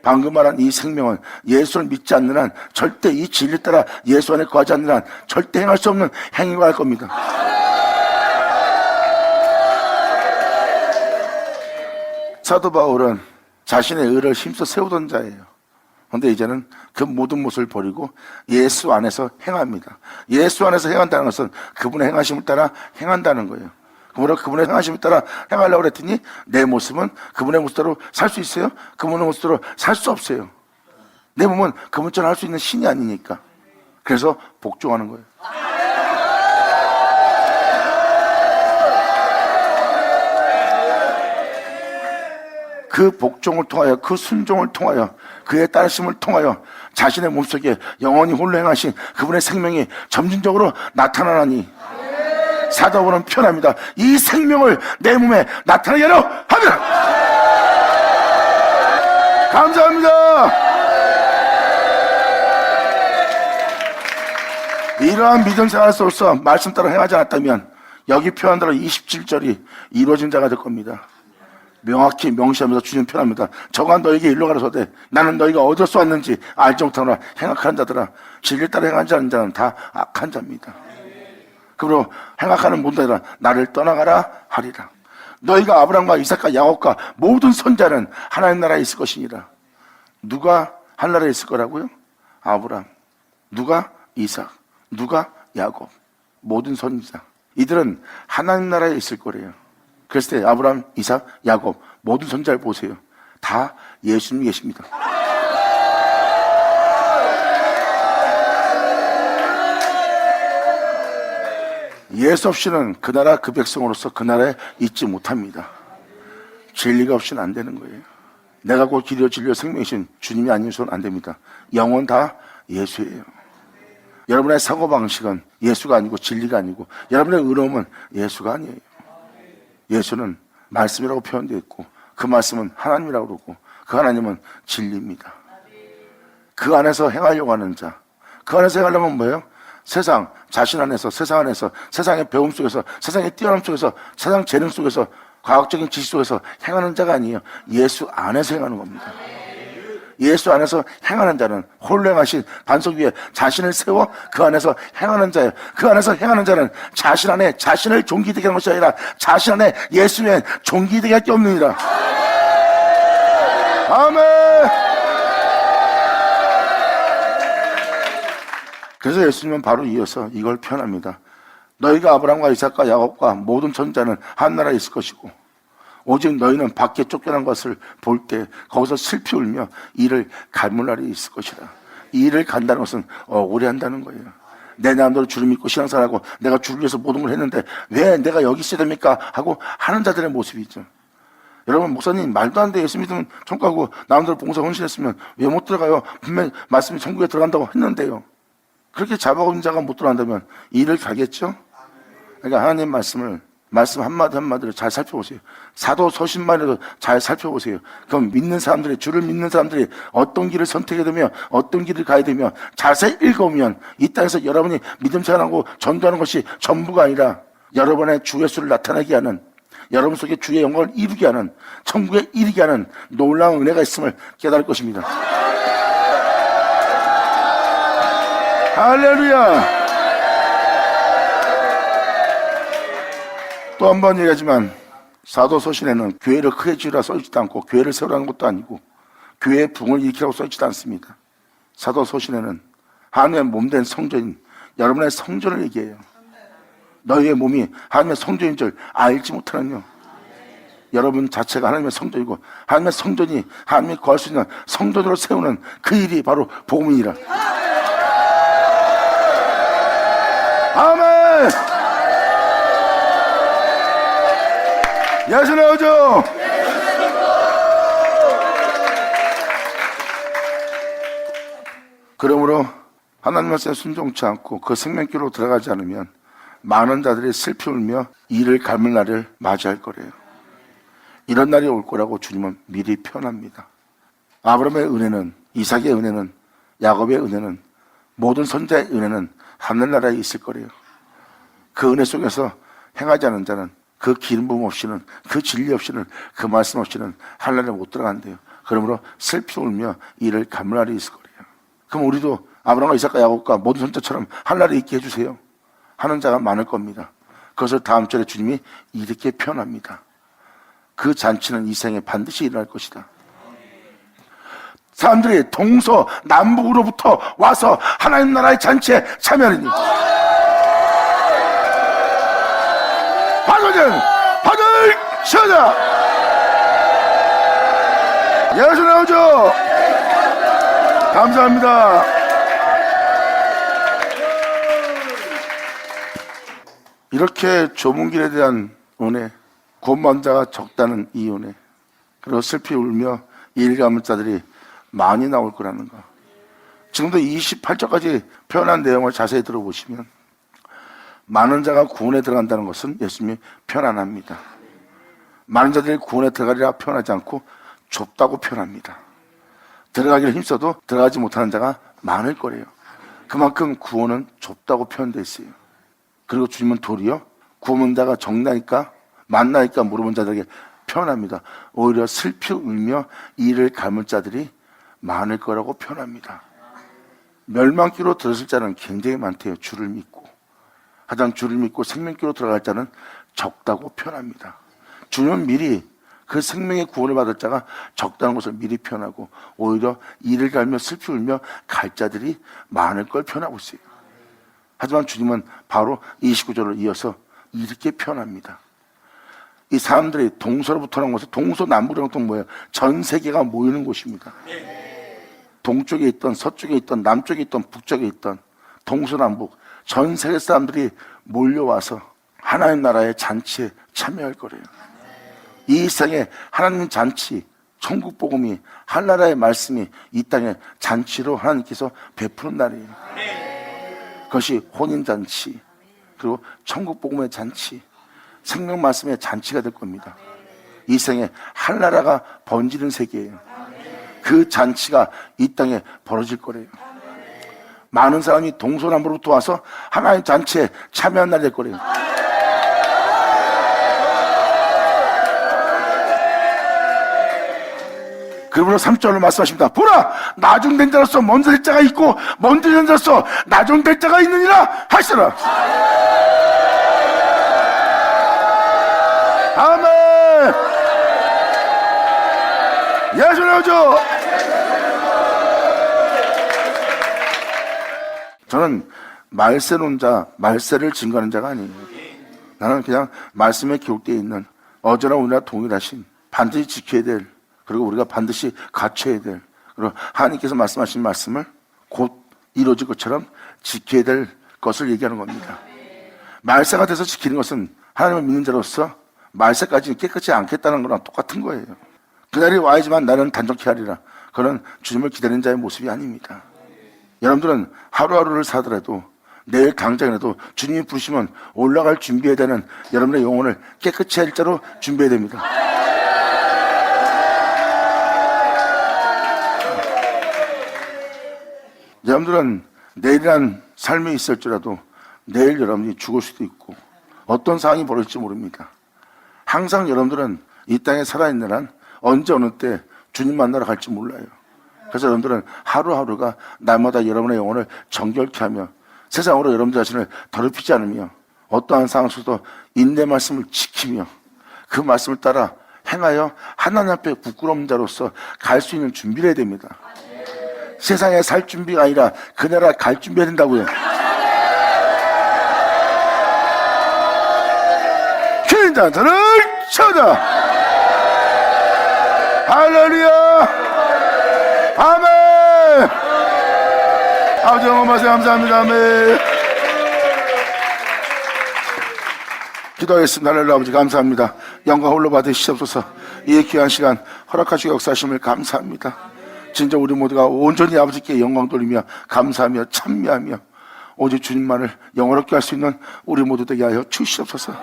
방금 말한 이 생명은 예수를 믿지 않는 한, 절대 이 진리를 따라 예수 안에 거하지 않는 한 절대 행할 수 없는 행위가 할 겁니다. 사도 바울은 자신의 의를 힘써 세우던 자예요. 그런데 이제는 그 모든 모습을 버리고 예수 안에서 행합니다. 예수 안에서 행한다는 것은 그분의 행하심을 따라 행한다는 거예요. 그분의 행하심을 따라 행하려고 그랬더니 내 모습은 그분의 모습대로 살 수 있어요? 그분의 모습대로 살 수 없어요. 내 몸은 그분처럼 할 수 있는 신이 아니니까. 그래서 복종하는 거예요. 그 복종을 통하여, 그 순종을 통하여, 그의 따르심을 통하여 자신의 몸속에 영원히 홀로 행하신 그분의 생명이 점진적으로 나타나니 사도 바울은 표현합니다. 이 생명을 내 몸에 나타나게 하려 합니다. 감사합니다. 이러한 믿음 생활로서 말씀 따라 행하지 않았다면 여기 표현한 대로 27절이 이루어진 자가 될 겁니다. 명확히 명시하면서 주님 표현합니다. 저가 너에게 일로 가라사대 나는 너희가 어디서 왔는지 알지 못하노라. 행악한 자들아, 진리를 따라 행하지 않는 자는 다 악한 자입니다. 그리고 행악하는 모든 자들아 나를 떠나가라 하리라. 너희가 아브라함과 이삭과 야곱과 모든 선자는 하나님 나라에 있을 것이니라. 누가 하늘나라에 있을 거라고요? 아브라함, 누가 이삭, 누가 야곱, 모든 선자. 이들은 하나님 나라에 있을 거래요. 그랬을 때 아브라함, 이삭, 야곱 모든 선자를 보세요. 다 예수님 계십니다. 예수 없이는 그 나라 그 백성으로서 그 나라에 있지 못합니다. 진리가 없이는 안 되는 거예요. 내가 곧 길이요 진리요 생명이신 주님이 아니어서는 안 됩니다. 영혼 다 예수예요. 여러분의 사고방식은 예수가 아니고 진리가 아니고 여러분의 의로움은 예수가 아니에요. 예수는 말씀이라고 표현되어 있고 그 말씀은 하나님이라고 그러고 그 하나님은 진리입니다. 그 안에서 행하려고 하는 자, 그 안에서 행하려면 뭐예요? 세상, 자신 안에서, 세상 안에서, 세상의 배움 속에서, 세상의 뛰어남 속에서, 세상 재능 속에서, 과학적인 지식 속에서 행하는 자가 아니에요. 예수 안에서 행하는 겁니다. 예수 안에서 행하는 자는 홀로 행하신 반석 위에 자신을 세워 그 안에서 행하는 자예요. 그 안에서 행하는 자는 자신 안에 자신을 존귀되게 하는 것이 아니라 자신 안에 예수 외엔 존귀되게 할 게 없느니라. 아멘. 그래서 예수님은 바로 이어서 이걸 표현합니다. 너희가 아브라함과 이삭과 야곱과 모든 선자는 한 나라에 있을 것이고 오직 너희는 밖에 쫓겨난 것을 볼 때 거기서 슬피 울며 이를 갈물 날이 있을 것이라. 이 일을 간다는 것은 오래 한다는 거예요. 내 마음대로 주를 믿고 신앙생활하고 내가 주를 위해서 모든 걸 했는데 왜 내가 여기 있어야 됩니까? 하고 하는 자들의 모습이죠. 여러분, 목사님 말도 안 돼. 예수 믿으면 천국 가고 마음대로 봉사 헌신했으면 왜 못 들어가요? 분명히 말씀이 천국에 들어간다고 했는데요. 그렇게 잡아온 자가 못 들어간다면 이 일을 가겠죠? 그러니까 하나님 말씀 한마디 한마디를 잘 살펴보세요. 사도 서신만 해도 잘 살펴보세요. 그럼 믿는 사람들이, 주를 믿는 사람들이 어떤 길을 선택해야 되며 어떤 길을 가야 되며 자세히 읽어보면 이 땅에서 여러분이 믿음 생활하고 전도하는 것이 전부가 아니라 여러분의 주 예수를 나타내게 하는, 여러분 속에 주의 영광을 이루게 하는, 천국에 이르게 하는 놀라운 은혜가 있음을 깨달을 것입니다. 할렐루야. 또 한 번 얘기하지만 사도서신에는 교회를 크게 지으라 써있지도 않고 교회를 세우라는 것도 아니고 교회의 붕을 일으키라고 써있지도 않습니다. 사도서신에는 하나님의 몸된 성전인 여러분의 성전을 얘기해요. 너희의 몸이 하나님의 성전인 줄 알지 못하느냐. 여러분 자체가 하나님의 성전이고 하나님의 성전이 하나님이 거할 수 있는 성전으로 세우는 그 일이 바로 복음이니라. 아멘. 예수 나오죠. 그러므로 하나님 말씀에 순종치 않고 그 생명길로 들어가지 않으면 많은 자들이 슬피 울며 이를 갈물 날을 맞이할 거래요. 이런 날이 올 거라고 주님은 미리 표현합니다. 아브라함의 은혜는, 이삭의 은혜는, 야곱의 은혜는, 모든 선자의 은혜는 하늘나라에 있을 거래요. 그 은혜 속에서 행하지 않은 자는, 그 기름 부음 없이는, 그 진리 없이는, 그 말씀 없이는 하늘나라에 못 들어간대요. 그러므로 슬피 울며 이를 갈물 날이 있을 거래요. 그럼 우리도 아브라함과 이삭과 야곱과 모든 선자처럼 하늘나라에 있게 해주세요 하는 자가 많을 겁니다. 그것을 다음 절에 주님이 이렇게 표현합니다. 그 잔치는 이 생에 반드시 일어날 것이다. 사람들이 동서남북으로부터 와서 하나님 나라의 잔치에 참여하느니 받으면 받을지어다. 예수 나오죠. 감사합니다. 이렇게 좁은 길에 대한 은혜, 구원받은 자가 적다는 이 은혜, 그리고 슬피 울며 일감을 자들이 많이 나올 거라는 거. 지금도 28절까지 표현한 내용을 자세히 들어보시면 많은 자가 구원에 들어간다는 것은 예수님이 표현 안 합니다. 많은 자들이 구원에 들어가리라 표현하지 않고 좁다고 표현합니다. 들어가기를 힘써도 들어가지 못하는 자가 많을 거래요. 그만큼 구원은 좁다고 표현되어 있어요. 그리고 주님은 도리어 구원자가 적나니까 만나니까 물어본 자들에게 표현합니다. 오히려 슬피 울며 이를 갈물 자들이 많을 거라고 표현합니다. 멸망기로 들었을 자는 굉장히 많대요. 주를 믿고. 하지만 주를 믿고 생명기로 들어갈 자는 적다고 표현합니다. 주님은 미리 그 생명의 구원을 받을 자가 적다는 것을 미리 표현하고 오히려 이를 갈며 슬피 울며 갈 자들이 많을 걸 표현하고 있어요. 하지만 주님은 바로 29절을 이어서 이렇게 표현합니다. 이 사람들이 동서로부터 나온 것은 동서남북이라는 것은 뭐예요? 전 세계가 모이는 곳입니다. 동쪽에 있던 서쪽에 있던 남쪽에 있던 북쪽에 있던 동서남북 전 세계 사람들이 몰려와서 하나님 나라의 잔치에 참여할 거래요. 이 세상에 하나님 잔치, 천국 복음이 하나님의 말씀이 이 땅에 잔치로 하나님께서 베푸는 날이에요. 그것이 혼인잔치, 그리고 천국 복음의 잔치, 생명 말씀의 잔치가 될 겁니다. 이 생에 하나라가 번지는 세계예요. 그 잔치가 이 땅에 벌어질 거래요. 많은 사람이 동서남북으로부터 와서 하나님 잔치에 참여한 날이 될 거래요. 그러므로 3절로 말씀하십니다. 보라! 나중된 자로서 먼저 될 자가 있고 먼저 된 자로서 나중될 자가 있느니라 하시라. 아멘. 예수 나오죠. 저는 말세론 자, 말세를 증거하는 자가 아니에요. 나는 그냥 말씀에 기록되어 있는 어제나 오늘나 동일하신 반드시 지켜야 될, 그리고 우리가 반드시 갖춰야 될, 그리고 하나님께서 말씀하신 말씀을 곧 이루어질 것처럼 지켜야 될 것을 얘기하는 겁니다. 말세가 돼서 지키는 것은 하나님을 믿는 자로서 말세까지 깨끗이 않겠다는 거랑 똑같은 거예요. 그날이 와야지만 나는 단정케 하리라. 그건 주님을 기다리는 자의 모습이 아닙니다. 여러분들은 하루하루를 사더라도 내일 당장이라도 주님이 부르시면 올라갈 준비해야 되는 여러분의 영혼을 깨끗이 할 자로 준비해야 됩니다. 여러분들은 내일이란 삶이 있을지라도 내일 여러분이 죽을 수도 있고 어떤 상황이 벌어질지 모릅니다. 항상 여러분들은 이 땅에 살아있는 한 언제 어느 때 주님 만나러 갈지 몰라요. 그래서 여러분들은 하루하루가 날마다 여러분의 영혼을 정결케 하며 세상으로 여러분들 자신을 더럽히지 않으며 어떠한 상황 속에서도 인내 말씀을 지키며 그 말씀을 따라 행하여 하나님 앞에 부끄러운 자로서 갈 수 있는 준비를 해야 됩니다. 세상에 살 준비가 아니라 그 나라 갈 준비해야 된다고요. 자들을 쳐다. 할렐루야. 아멘. 아버지 영원하세 감사합니다. 아멘. 기도하겠습니다. 할렐루야. 아버지 감사합니다. 영광 홀로 받으시옵소서. 이 귀한 시간 허락하시고 역사하심을 감사합니다. 진짜 우리 모두가 온전히 아버지께 영광 돌리며 감사하며 찬미하며 오직 주님만을 영원롭게 할 수 있는 우리 모두 되게 하여 주시옵소서.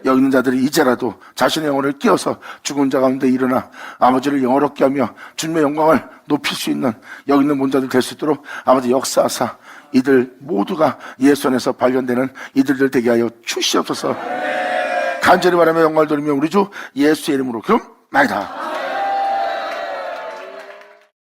여기 있는 자들이 이제라도 자신의 영혼을 깨어서 죽은 자 가운데 일어나 아버지를 영원롭게 하며 주님의 영광을 높일 수 있는 여기 있는 본자들 될 수 있도록 아버지 역사하사 이들 모두가 예수 안에서 발견되는 이들들 되게 하여 주시옵소서. 간절히 바라며 영광을 돌리며 우리 주 예수의 이름으로 기도합니다.